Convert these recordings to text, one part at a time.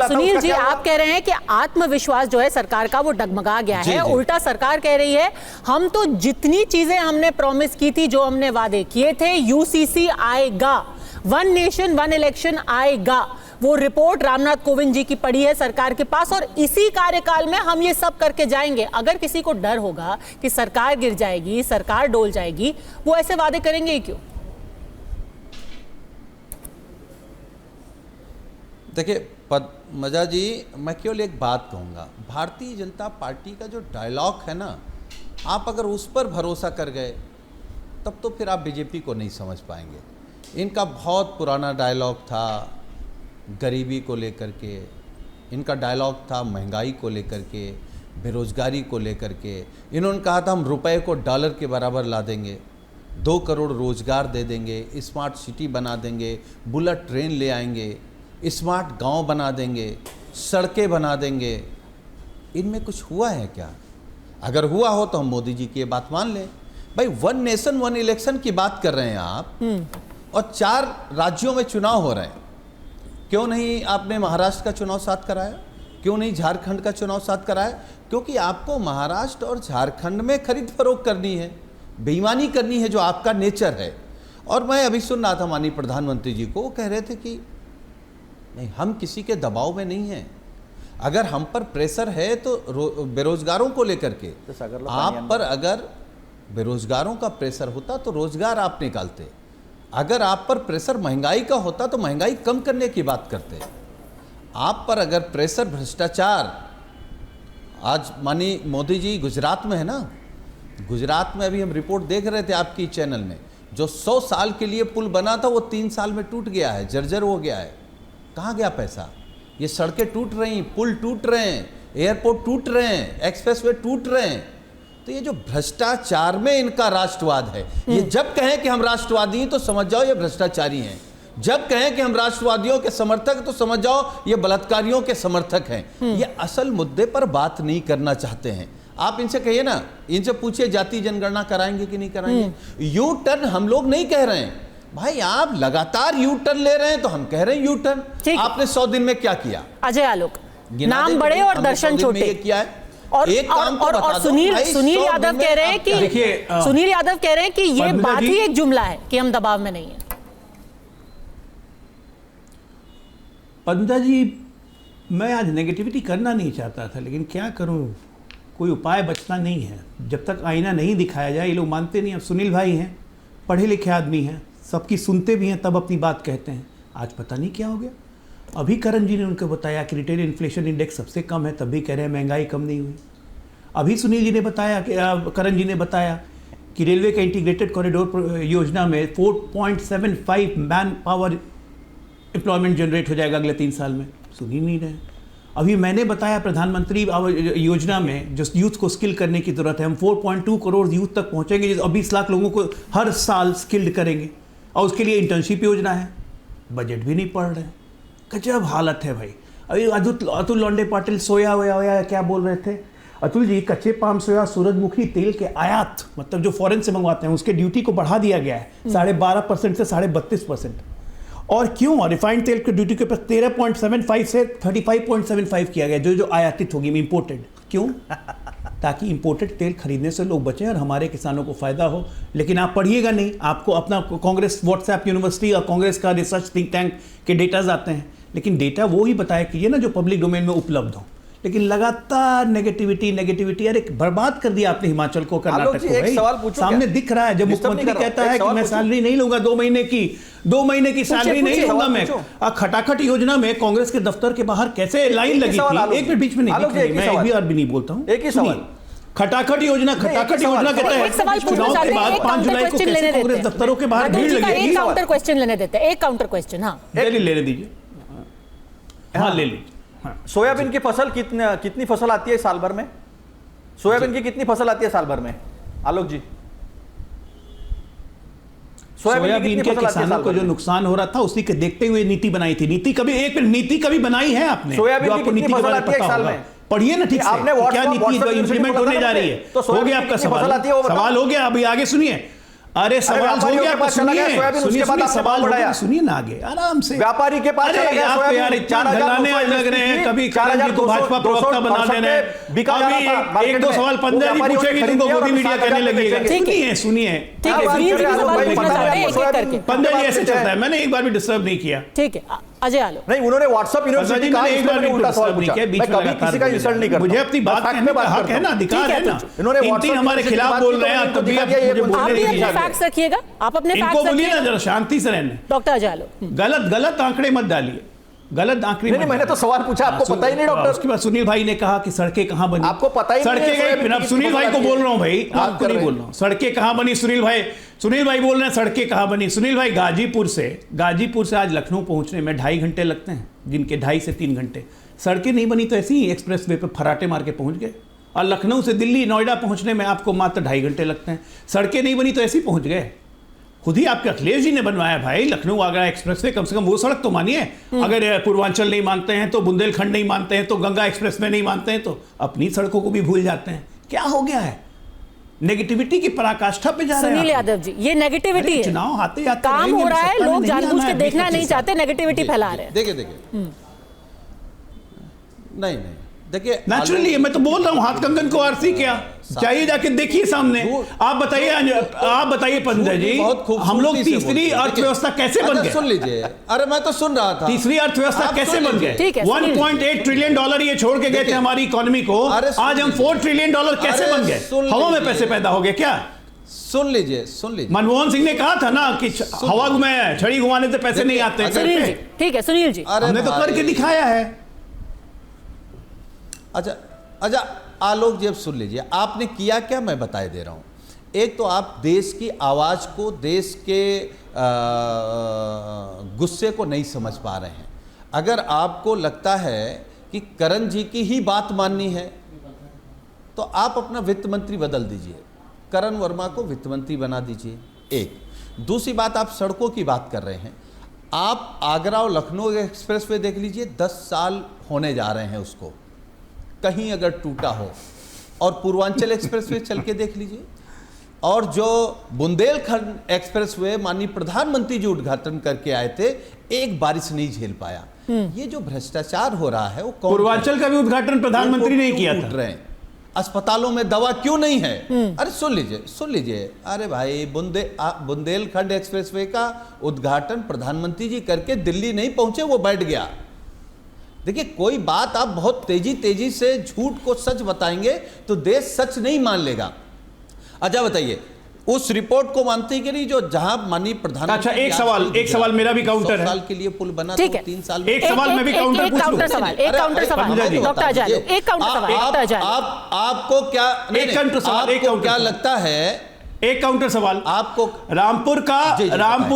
बुलाता हूं। सुनील जी, आप कह रहे हैं कि आत्मविश्वास जो है सरकार का वो डगमगा गया है। उल्टा सरकार कह रही है हम तो जितनी चीजें हमने प्रॉमिस की थी, जो हमने वादे किए थे, यूसीसी आएगा, वन नेशन वन इलेक्शन आएगा, वो रिपोर्ट रामनाथ कोविंद जी की पड़ी है सरकार के पास, और इसी कार्यकाल में हम ये सब करके जाएंगे। अगर किसी को डर होगा कि सरकार गिर जाएगी, सरकार डोल जाएगी, वो ऐसे वादे करेंगे ही क्यों? देखिए पद्मजा जी, मैं केवल एक बात कहूँगा, भारतीय जनता पार्टी का जो डायलॉग है ना, आप अगर उस पर भरोसा कर गए तब तो फिर आप बीजेपी को नहीं समझ पाएंगे। इनका बहुत पुराना डायलॉग था गरीबी को लेकर के, इनका डायलॉग था महंगाई को लेकर के, बेरोजगारी को लेकर के। इन्होंने कहा था हम रुपए को डॉलर के बराबर ला देंगे, 2 करोड़ रोजगार दे देंगे, स्मार्ट सिटी बना देंगे, बुलेट ट्रेन ले आएंगे, स्मार्ट गांव बना देंगे, सड़कें बना देंगे। इनमें कुछ हुआ है क्या? अगर हुआ हो तो हम मोदी जी की ये बात मान लें। भाई वन नेशन वन इलेक्शन की बात कर रहे हैं आप, और 4 राज्यों में चुनाव हो रहे हैं। क्यों नहीं आपने महाराष्ट्र का चुनाव साथ कराया? क्यों नहीं झारखंड का चुनाव साथ कराया? क्योंकि आपको महाराष्ट्र और झारखंड में खरीद फरोख्त करनी है, बेईमानी करनी है, जो आपका नेचर है। और मैं अभी सुन रहा था माननीय प्रधानमंत्री जी को, वो कह रहे थे कि नहीं, हम किसी के दबाव में नहीं हैं। अगर हम पर प्रेशर है तो बेरोजगारों को लेकर के, आप पर अगर बेरोजगारों का प्रेशर होता तो रोजगार आप निकालते। अगर आप पर प्रेशर महंगाई का होता तो महंगाई कम करने की बात करते। आप पर अगर प्रेशर भ्रष्टाचार, आज माननीय मोदी जी गुजरात में है ना, गुजरात में अभी हम रिपोर्ट देख रहे थे आपकी चैनल में, जो 100 साल के लिए पुल बना था वो 3 साल में टूट गया है, जर्जर हो गया है। कहाँ गया पैसा? ये सड़कें टूट रही, पुल टूट रहे हैं, एयरपोर्ट टूट रहे हैं, एक्सप्रेसवे टूट रहे हैं। तो ये जो भ्रष्टाचार में इनका राष्ट्रवाद है, ये जब कहें कि हम राष्ट्रवादी हैं तो समझ जाओ ये भ्रष्टाचारी हैं, जब कहें कि हम राष्ट्रवादियों के समर्थक तो समझ जाओ ये बलात्कारियों के समर्थक हैं। ये असल मुद्दे पर बात नहीं करना चाहते हैं। आप इनसे कहिए ना, इनसे पूछिए जाति जनगणना कराएंगे कि नहीं कराएंगे। यू टर्न हम लोग नहीं कह रहे हैं भाई, आप लगातार यू टर्न ले रहे हैं तो हम कह रहे हैं यू टर्न। आपने 100 दिन में क्या किया? अजय आलोक, नाम बड़े और दर्शन छोटे किया है। और एक काम और सुनील यादव कह रहे हैं कि सुनील यादव कह रहे हैं कि ये बात ही एक जुमला है कि हम दबाव में नहीं है। पद्मजा जी, मैं आज नेगेटिविटी करना नहीं चाहता था, लेकिन क्या करूं, कोई उपाय बचता नहीं है। जब तक आईना नहीं दिखाया जाए, ये लोग मानते नहीं। अब सुनील भाई हैं, पढ़े लिखे आदमी हैं, सबकी सुनते भी हैं, तब अपनी बात कहते हैं। आज पता नहीं क्या हो गया। अभी करण जी ने उनको बताया कि रिटेल इन्फ्लेशन इंडेक्स सबसे कम है, तब भी कह रहे हैं महंगाई कम नहीं हुई। अभी सुनील जी ने बताया कि करण जी ने बताया कि रेलवे का इंटीग्रेटेड कॉरिडोर योजना में 4.75 मैन पावर एम्प्लॉयमेंट जनरेट हो जाएगा अगले 3 साल में। सुन ही नहीं रहे। अभी मैंने बताया प्रधानमंत्री योजना में जो यूथ को स्किल करने की जरूरत है, हम 4.2 करोड़ यूथ तक पहुंचेंगे, जो 20 लाख लोगों को हर साल स्किल्ड करेंगे, और उसके लिए इंटर्नशिप योजना है। बजट भी नहीं पढ़ रहे, गजब हालत है भाई। अभी अतुल लोंडे पाटिल सोया क्या बोल रहे थे? अतुल जी, कच्चे पाम सोया सूरजमुखी तेल के आयात, मतलब जो फॉरेन से मंगवाते हैं, उसके ड्यूटी को बढ़ा दिया गया है 12.5% से 32.5%। और क्यों? रिफाइंड तेल के ड्यूटी के ऊपर 13.75 से 35.75 किया गया, जो आयातित होगी, इंपोर्टेड। क्यों? ताकि इंपोर्टेड तेल खरीदने से लोग बचें और हमारे किसानों को फायदा हो। लेकिन आप पढ़िएगा नहीं, आपको अपना कांग्रेस व्हाट्सएप यूनिवर्सिटी और कांग्रेस का रिसर्च थिंक टैंक के डेटाज आते हैं, लेकिन डेटा वो ही बताया कीजिए ना जो पब्लिक डोमेन में उपलब्ध हो। लेकिन लगातार नेगेटिविटी, अरे बर्बाद कर दिया आपने हिमाचल को, कर्नाटक को। भाई सामने दिख रहा है, जब मुख्यमंत्री कहता है कि मैं सैलरी नहीं लूंगा 2 महीने की सैलरी नहीं लूंगा मैं। खटाखट योजना में कांग्रेस के दफ्तर के बाहर कैसे लाइन लगी थी, एक मिनट बीच में नहीं, मैं एक भी और भी नहीं बोलता हूँ। एक ही सवाल, खटाखट योजना के तहत चुनाव के बाद 5 जुलाई को कैसे कांग्रेस दफ्तरों के बाहर भीड़ लगी थी। एक काउंटर क्वेश्चन लेने देते हैं, एक काउंटर क्वेश्चन। हाँ, लेने दीजिए, हाँ ले लीजिए। सोयाबीन की फसल कितनी फसल आती है साल भर में? सोयाबीन की कितनी फसल आती है साल भर में, आलोक जी? सोयाबीन के किसानों को जो नुकसान हो रहा था, उसी के देखते हुए नीति बनाई थी। नीति कभी बनाई है आपने? सोयाबीन की कितनी फसल आती है साल में? पढ़िए ना ठीक से, क्या नीति जो इंप्लीमेंट होने जा रही है। हो गया आपका सवाल हो गया। अभी आगे सुनिए। अरे सवाल हो गया आपका, सुनिए सवाल बढ़ाया, सुनिए ना आगे आराम से। व्यापारी के पास यार 4 घराने लग रहे हैं, कभी करण जी को भाजपा प्रवक्ता बना देना है, अभी एक दो सवाल पंद्रह जी पूछेगी तुमको मोदी मीडिया कहने लगेगा। सुनिए ठीक है, सुनील जी भी सवाल पूछना चाहते हैं एक-एक करके। पंद्रह जी ऐसे चलता है, मैंने एक बार भी डिस्टर्ब नहीं किया। ठीक है, अजय आलो। नहीं, उन्होंने व्हाट्सएप यूनिवर्सिटी का एक बार भी उल्टा सवाल पूछा। मैं कभी किसी का इंसल्ट नहीं करता, मुझे अपनी बात कहने का हक है ना, अधिकार है ना। इन्होंने तीन हमारे खिलाफ बोल रहे हैं, तब भी आप मुझे आप बोलने भी नहीं अपने दीजिए। फैक्ट्स रखिएगा, आप अपने इनको फैक्ट्स बोलिए ना रखिएगा। जरा शांति से रहने। डॉक्टर अजय आलो। गलत आंकड़े मत डालिए, गलत आंकड़े नहीं, मैंने तो सवाल पूछा, आपको पता ही नहीं डॉक्टर। उसके बाद सुनील भाई ने कहा कि सड़कें कहां बनी, आपको पता ही नहीं है, सड़कें गई। अब सुनील भाई को बोल रहा हूं भाई, आपको नहीं बोल रहा हूं। सड़कें कहां बनी, सुनील भाई बोल रहे हैं सड़कें कहां बनी। सुनील भाई गाजीपुर से आज लखनऊ पहुंचने में 2.5 घंटे लगते हैं, जिनके 2.5 से 3 घंटे। सड़कें नहीं बनी तो ऐसे ही एक्सप्रेस वे पर फराटे मार के पहुंच गए, और लखनऊ से दिल्ली नोएडा पहुंचने में आपको मात्र 2.5 घंटे लगते हैं। सड़कें नहीं बनी तो ऐसे ही पहुंच गए। खुद ही आपके अखिलेश जी ने बनवाया भाई लखनऊ आगरा एक्सप्रेसवे, कम से कम वो सड़क तो मानिए। अगर पूर्वांचल नहीं मानते हैं तो बुंदेलखंड नहीं मानते हैं तो गंगा एक्सप्रेसवे नहीं मानते हैं तो अपनी सड़कों को भी भूल जाते हैं। क्या हो गया है? नेगेटिविटी की पराकाष्ठा पे जा रहे हैं। सुनील यादव जी, ये नेगेटिविटी है, चुनाव आते आते काम हो रहा है, लोग जानबूझ के देखना नहीं चाहते, नेगेटिविटी फैला रहे हैं। देखिए नहीं देखिए, नेचुरली मैं तो बोल रहा हूं, हाथ कंगन को आरसी क्या चाहिए, जाके देखिए सामने। आप बताइए पंडित जी, हम लोग तीसरी अर्थव्यवस्था कैसे बन गए? सुन लीजिए, अरे मैं तो सुन रहा था। तीसरी अर्थव्यवस्था कैसे बन गए? 1.8 ट्रिलियन डॉलर ये छोड़ के गए थे हमारी इकोनॉमी को, आज हम 4 ट्रिलियन डॉलर कैसे बन गए? हवा में पैसे पैदा हो गए क्या? सुन लीजिए मनमोहन सिंह ने कहा था ना कि हवा में छड़ी घुमाने से पैसे नहीं आते। सुनील जी, ठीक है सुनील जी, हमने तो करके दिखाया है। अच्छा आलोक जी, अब सुन लीजिए, आपने किया क्या मैं बताए दे रहा हूं। एक तो आप देश की आवाज को, देश के गुस्से को नहीं समझ पा रहे हैं। अगर आपको लगता है कि करण जी की ही बात माननी है तो आप अपना वित्त मंत्री बदल दीजिए, करण वर्मा को वित्त मंत्री बना दीजिए। एक दूसरी बात, आप सड़कों की बात कर रहे हैं, आप आगरा और लखनऊ एक्सप्रेसवे देख लीजिए, 10 साल होने जा रहे हैं उसको, कहीं अगर टूटा हो। और पूर्वांचल एक्सप्रेसवे चल के देख लीजिए, और जो बुंदेलखंड एक्सप्रेसवे माननीय प्रधानमंत्री जी उद्घाटन करके आए थे, एक बारिश नहीं झेल पाया। ये जो भ्रष्टाचार हो रहा है वो पूर्वांचल का भी उद्घाटन प्रधानमंत्री ने किया था। अस्पतालों में दवा क्यों नहीं है? अरे सुन लीजिए, अरे भाई बुंदेलखंड एक्सप्रेसवे का उद्घाटन प्रधानमंत्री जी करके दिल्ली नहीं पहुंचे, वो बैठ गया। देखिए, कोई बात आप बहुत तेजी से झूठ को सच बताएंगे तो देश सच नहीं मान लेगा। अच्छा बताइए, उस रिपोर्ट को मानते कि नहीं जो जहां माननीय प्रधानमंत्री। अच्छा, एक सवाल मेरा भी काउंटर है। 100 साल के लिए पुल बना तो 3 साल। एक सवाल में भी काउंटर पूछ लूं। एक काउंटर सवाल डॉक्टर अजालो, एक काउंटर सवाल। आपको क्या क्या लगता है? एक काउंटर सवाल आपको। रामपुर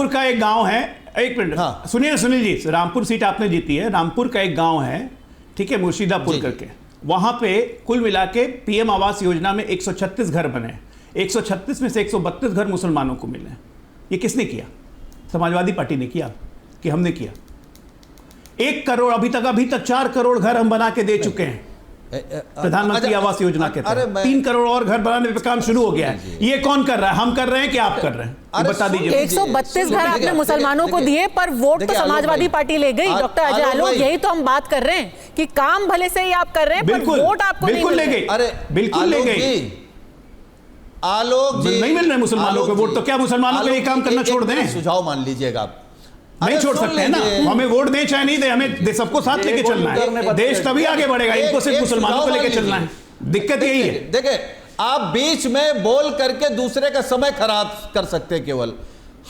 का एक गांव है, एक मिनट। हाँ। सुनिए सुनील जी, रामपुर सीट आपने जीती है। रामपुर का एक गांव है, ठीक है, मुर्शिदापुर करके, वहां पे कुल मिला के पीएम आवास योजना में 136 घर बने। 136 में से 132 घर मुसलमानों को मिले। ये किसने किया? समाजवादी पार्टी ने किया कि हमने किया? 1 करोड़ अभी तक 4 करोड़ घर हम बना के दे चुके हैं प्रधानमंत्री आवास योजना के तहत। 3 करोड़ और घर बनाने पे काम शुरू हो गया है। ये कौन कर रहा है? हम कर रहे हैं कि आप कर रहे हैं? बता दीजिए। 132 घर आपने मुसलमानों को दिए, पर वोट तो समाजवादी पार्टी ले गई। डॉक्टर अजय आलोक, यही तो हम बात कर रहे हैं कि काम भले से ही आप कर रहे हैं, पर वोट आपको बिल्कुल ले गई। अरे बिल्कुल ले गई। आलोक जी, नहीं मिल रहे मुसलमानों को वोट, तो क्या मुसलमानों के लिए काम करना छोड़ दें? सुझाव मान लीजिएगा आप। नहीं छोड़ सकते हैं ना, हमें वोट दें चाहे नहीं दे, हमें सबको साथ लेके चलना है। देश तभी आगे बढ़ेगा, इनको सिर्फ मुसलमानों को लेके चलना है। दिक्कत यही है। देखिए, आप बीच में बोल करके दूसरे का समय खराब कर सकते हैं। केवल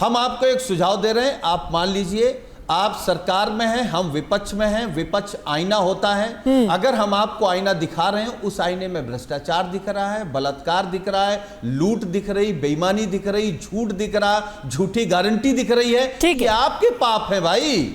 हम आपको एक सुझाव दे रहे हैं, आप मान लीजिए। आप सरकार में हैं, हम विपक्ष में हैं। विपक्ष आईना होता है। अगर हम आपको आईना दिखा रहे हैं, उस आईने में भ्रष्टाचार दिख रहा है, बलात्कार दिख रहा है, लूट दिख रही, बेईमानी दिख रही, झूठ दिख रहा, झूठी गारंटी दिख रही है। ठीक है, आपके पाप है भाई।